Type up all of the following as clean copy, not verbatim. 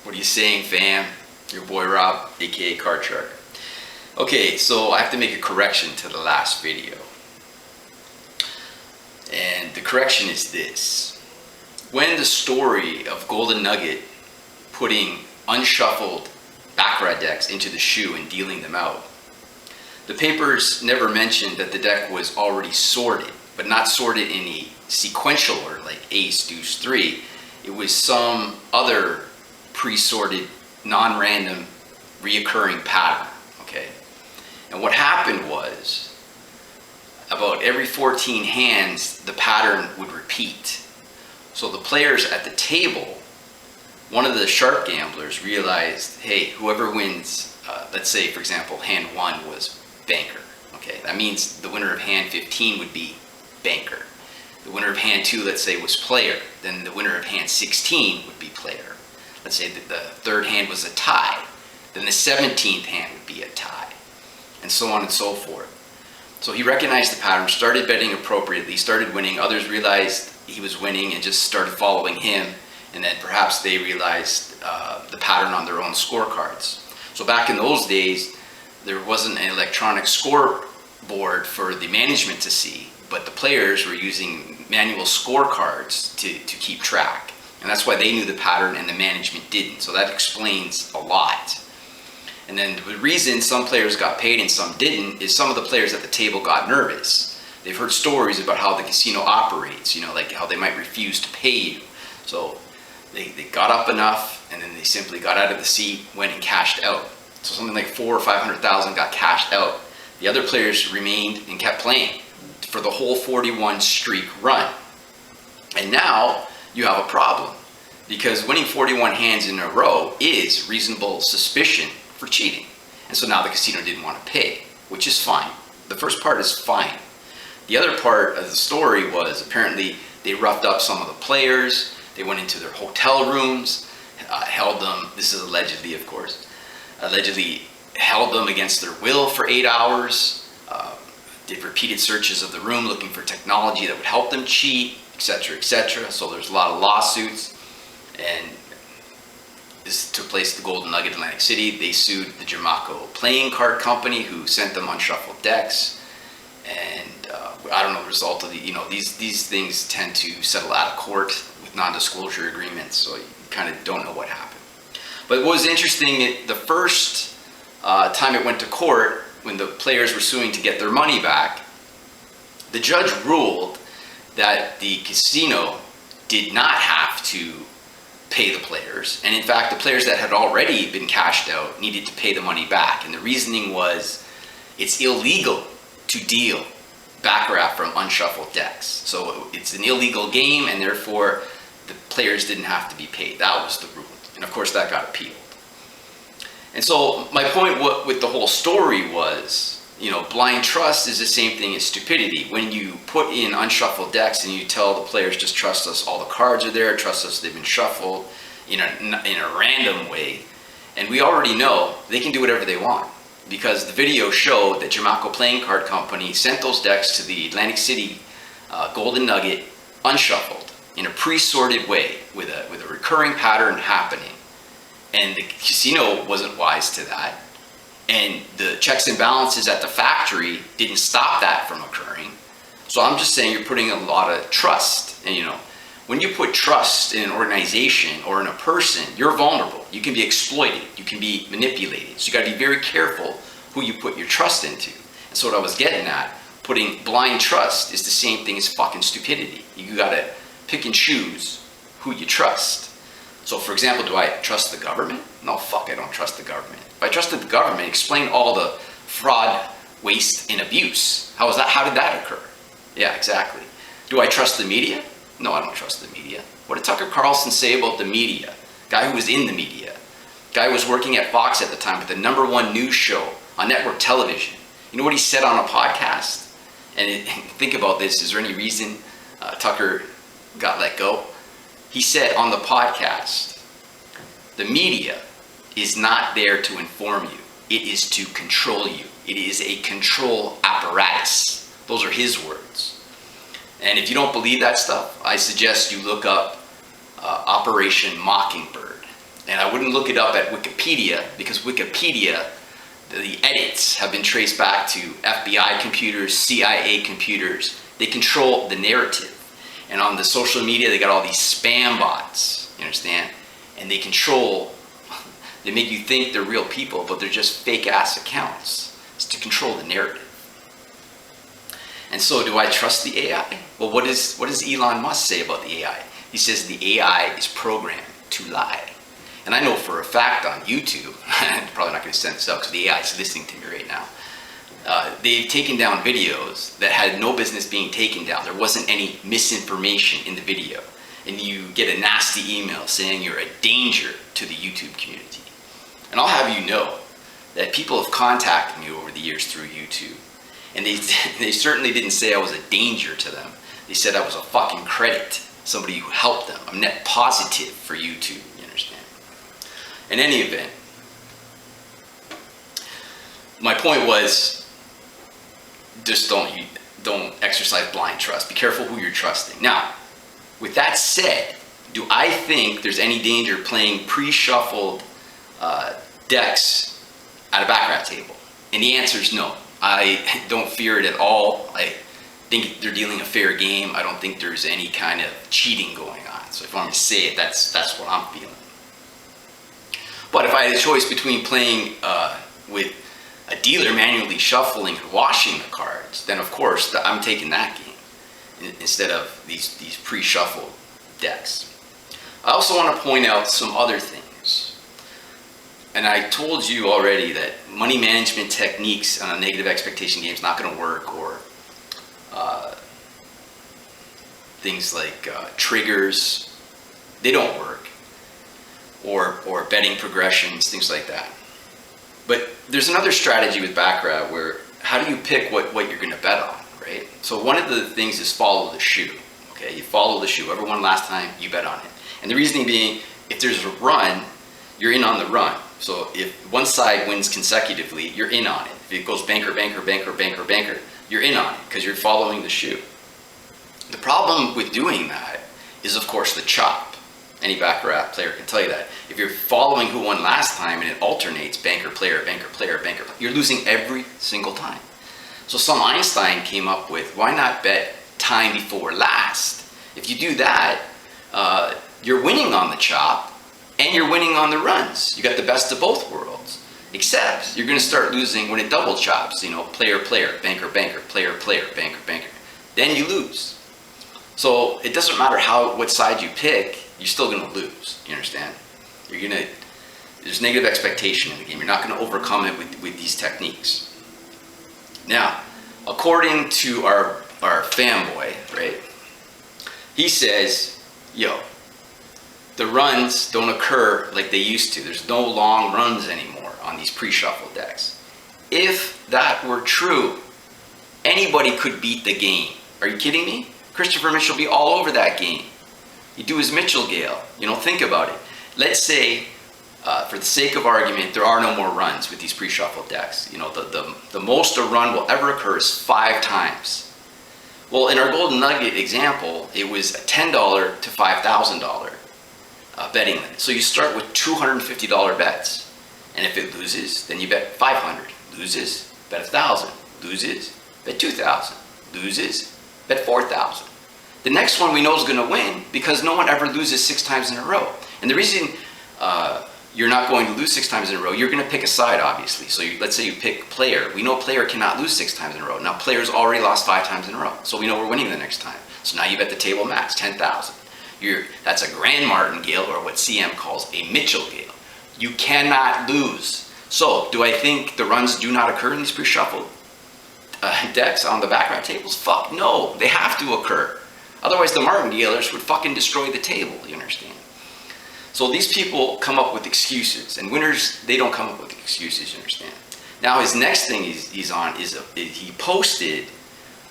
What are you saying, fam? Your boy Rob, aka Card Shark. Okay, so I have to make a correction to the last video. And the correction is this. When the story of Golden Nugget putting unshuffled baccarat decks into the shoe and dealing them out, the papers never mentioned that the deck was already sorted, but not sorted in a sequential order like ace, deuce, three. It was some other pre-sorted, non-random, reoccurring pattern, okay? And what happened was, about every 14 hands, the pattern would repeat. So the players at the table, one of the sharp gamblers realized, hey, whoever wins, let's say, for example, hand 1 was banker, okay? That means the winner of hand 15 would be banker. The winner of hand 2, let's say, was player. Then the winner of hand 16 would be player. Let's say that the third hand was a tie. Then the 17th hand would be a tie. And so on and so forth. So he recognized the pattern, started betting appropriately, started winning. Others realized he was winning and just started following him. And then perhaps they realized the pattern on their own scorecards. So back in those days, there wasn't an electronic scoreboard for the management to see, but the players were using manual scorecards to keep track. And that's why they knew the pattern and the management didn't. So that explains a lot. And then the reason some players got paid and some didn't is some of the players at the table got nervous. They've heard stories about how the casino operates, like how they might refuse to pay you. So they got up enough and then they simply got out of the seat, went and cashed out. So something like 400,000 or 500,000 got cashed out. The other players remained and kept playing for the whole 41 streak run. And now you have a problem, because winning 41 hands in a row is reasonable suspicion for cheating. And so now the casino didn't want to pay, which is fine. The first part is fine. The other part of the story was apparently they roughed up some of the players. They went into their hotel rooms, held them, this is allegedly, of course, allegedly held them against their will for 8 hours, did repeated searches of the room looking for technology that would help them cheat, etc., etc. So there's a lot of lawsuits, and this took place at the Golden Nugget, Atlantic City. They sued the Jamaco playing card company who sent them unshuffled decks, and I don't know the result of these things tend to settle out of court with non-disclosure agreements, so you kind of don't know what happened. But what was interesting, the first time it went to court, when the players were suing to get their money back, the judge ruled that the casino did not have to pay the players. And in fact, the players that had already been cashed out needed to pay the money back. And the reasoning was it's illegal to deal baccarat from unshuffled decks. So it's an illegal game, and therefore the players didn't have to be paid. That was the rule. And of course that got appealed. And so my point with the whole story was, blind trust is the same thing as stupidity. When you put in unshuffled decks and you tell the players, just trust us, all the cards are there, trust us, they've been shuffled in a random way. And we already know they can do whatever they want, because the video showed that Jamaco Playing Card Company sent those decks to the Atlantic City Golden Nugget unshuffled in a pre-sorted way with a recurring pattern happening. And the casino wasn't wise to that. And the checks and balances at the factory didn't stop that from occurring. So I'm just saying you're putting a lot of trust. And when you put trust in an organization or in a person, you're vulnerable. You can be exploited. You can be manipulated. So you got to be very careful who you put your trust into. And so what I was getting at, putting blind trust is the same thing as fucking stupidity. You got to pick and choose who you trust. So for example, do I trust the government? No, fuck, I don't trust the government. If I trusted the government, explain all the fraud, waste, and abuse. How did that occur? Yeah, exactly. Do I trust the media? No, I don't trust the media. What did Tucker Carlson say about the media? Guy who was in the media. Guy who was working at Fox at the time with the #1 news show on network television. You know what he said on a podcast? And think about this, is there any reason Tucker got let go? He said on the podcast, the media is not there to inform you. It is to control you. It is a control apparatus. Those are his words. And if you don't believe that stuff, I suggest you look up Operation Mockingbird. And I wouldn't look it up at Wikipedia, because Wikipedia, the edits have been traced back to FBI computers, CIA computers. They control the narrative. And on the social media, they got all these spam bots, you understand? And they make you think they're real people, but they're just fake ass accounts. It's to control the narrative. And so, do I trust the AI? Well, what does Elon Musk say about the AI? He says the AI is programmed to lie. And I know for a fact on YouTube, I'm probably not going to send this out because the AI is listening to me right now. They've taken down videos that had no business being taken down. There wasn't any misinformation in the video. And you get a nasty email saying you're a danger to the YouTube community. And I'll have you know that people have contacted me over the years through YouTube. And they certainly didn't say I was a danger to them. They said I was a fucking credit, somebody who helped them. I'm net positive for YouTube, you understand? In any event, my point was, just don't exercise blind trust. Be careful who you're trusting. Now, with that said, do I think there's any danger playing pre-shuffled decks at a baccarat table? And the answer is no. I don't fear it at all. I think they're dealing a fair game. I don't think there's any kind of cheating going on. So if I'm going to say it, that's what I'm feeling. But if I had a choice between playing with a dealer manually shuffling and washing the cards, then of course I'm taking that game instead of these pre-shuffled decks. I also want to point out some other things. And I told you already that money management techniques on a negative expectation game is not going to work, or things like triggers, they don't work, or betting progressions, things like that. But there's another strategy with baccarat where how do you pick what you're going to bet on, right? So one of the things is follow the shoe. Okay, you follow the shoe. Whoever won last time, you bet on it. And the reasoning being, if there's a run, you're in on the run. So if one side wins consecutively, you're in on it. If it goes banker, banker, banker, banker, banker, you're in on it because you're following the shoe. The problem with doing that is, of course, the chop. Any baccarat player can tell you that. If you're following who won last time and it alternates banker, player, banker, player, banker, you're losing every single time. So some Einstein came up with, why not bet time before last? If you do that, you're winning on the chop and you're winning on the runs. You got the best of both worlds. Except you're going to start losing when it double chops, player, player, banker, banker, player, player, banker, banker. Then you lose. So it doesn't matter what side you pick, you're still going to lose. You understand? There's negative expectation in the game. You're not going to overcome it with these techniques. Now, according to our fanboy, right? He says, the runs don't occur like they used to. There's no long runs anymore on these pre-shuffle decks. If that were true, anybody could beat the game. Are you kidding me? Christopher Mitchell be all over that game. You do his Mitchell Gale. Think about it. Let's say, for the sake of argument, there are no more runs with these pre-shuffle decks. The most a run will ever occur is 5 times. Well, in our Golden Nugget example, it was a $10 to $5,000 betting limit. So you start with $250 bets. And if it loses, then you bet $500. Loses, bet $1,000. Loses, bet $2,000. Loses, bet $4,000. The next one we know is going to win because no one ever loses 6 times in a row. And the reason you're not going to lose 6 times in a row, you're going to pick a side, obviously. So let's say you pick player. We know player cannot lose 6 times in a row. Now player's already lost 5 times in a row. So we know we're winning the next time. So now you bet the table max, 10,000. That's a grand martingale, or what CM calls a Mitchell Gale. You cannot lose. So do I think the runs do not occur in these pre-shuffled decks on the baccarat tables? Fuck no, they have to occur. Otherwise the martingalers would fucking destroy the table, you understand? So these people come up with excuses, and winners, they don't come up with excuses, you understand? Now his next thing he's on is he posted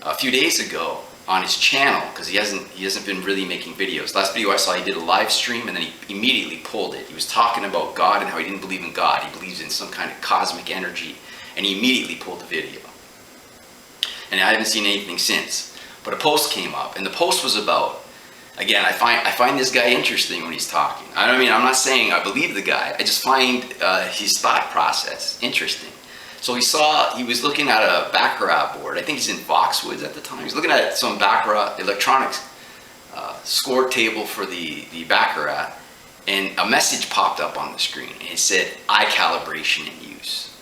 a few days ago on his channel, because he hasn't been really making videos. Last video I saw, he did a live stream and then he immediately pulled it. He was talking about God and how he didn't believe in God. He believes in some kind of cosmic energy, and he immediately pulled the video. And I haven't seen anything since. But a post came up, and the post was about Again, I find this guy interesting when he's talking. I mean, I'm not saying I believe the guy. I just find his thought process interesting. So he was looking at a baccarat board. I think he's in Foxwoods at the time. He's looking at some baccarat electronics score table for the baccarat, and a message popped up on the screen. And it said, eye calibration in use.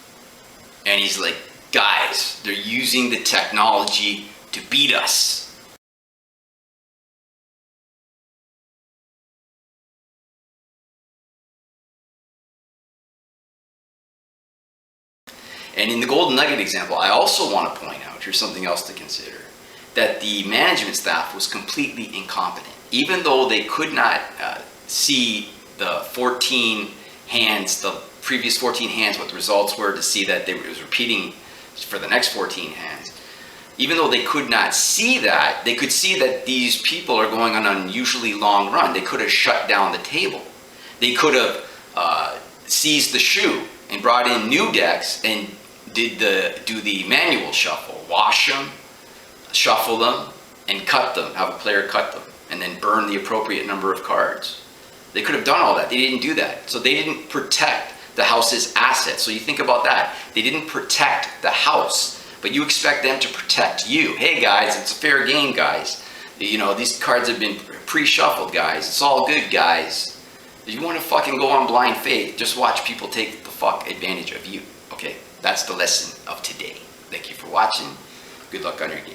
And he's like, guys, they're using the technology to beat us. And in the Golden Nugget example, I also want to point out, here's something else to consider, that the management staff was completely incompetent. Even though they could not see the 14 hands, the previous 14 hands, what the results were, to see that it was repeating for the next 14 hands, even though they could not see that, they could see that these people are going on an unusually long run. They could have shut down the table. They could have seized the shoe and brought in new decks and do the manual shuffle, wash them, shuffle them, and cut them, have a player cut them, and then burn the appropriate number of cards. They could have done all that. They didn't do that. So they didn't protect the house's assets. So you think about that. They didn't protect the house, but you expect them to protect you. Hey guys, it's a fair game, guys. You know, these cards have been pre-shuffled, guys. It's all good, guys. If you want to fucking go on blind faith, just watch people take the fuck advantage of you. Okay? That's the lesson of today. Thank you for watching. Good luck on your game.